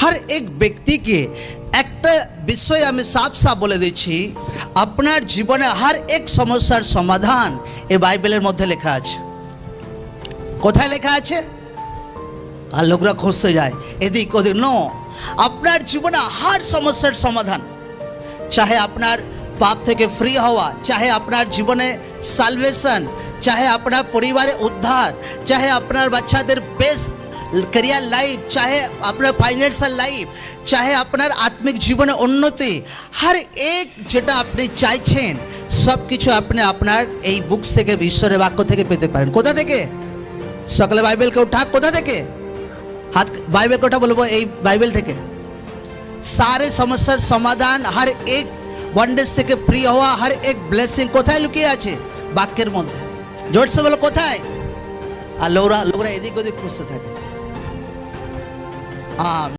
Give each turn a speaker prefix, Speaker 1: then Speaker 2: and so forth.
Speaker 1: हर एक व्यक्ति के একটা বিষয় আমি সাফ সাফ বলে দিচ্ছি, আপনার জীবনে हर एक সমস্যার সমাধান এই বাইবেলের মধ্যে লেখা আছে। কোথায় লেখা আছে? আর লোকরা খুঁজতে যায় এদিক ওদিক। নো, আপনার জীবনে हर সমস্যার সমাধান, চাহে আপনার পাপ থেকে ফ্রি হওয়া, চাহে আপনার জীবনে সালভেশন, চাহে আপনার পরিবারে উদ্ধার, চাহে আপনার বাচ্চাদের বেস্ট करियर लाइफ, चाहे अपना फाइनेंशियल लाइफ, चाहे अपनार आत्मिक जीवन उन्नति, हर एक जेटा अपनी चाइছেন सब किछु अपने अपनार এই বুক থেকে ঈশ্বরের বাক্য থেকে পেতে পারেন। কোথা থেকে? সকলে বাইবেলকে উঠা। কোথা থেকে? হাত বাইবেল কোটা বলবো, এই বাইবেল থেকে। सारे সমস্যার সমাধান, हर एक বন্ডেজ থেকে ফ্রি হওয়া, हर एक ব্লেসিং কোথায় লুকিয়ে আছে? বাক্যের মধ্যে। জোরসে বলো কোথায়? আর লোকরা এদিক ওদিক খুঁজতে থাকে।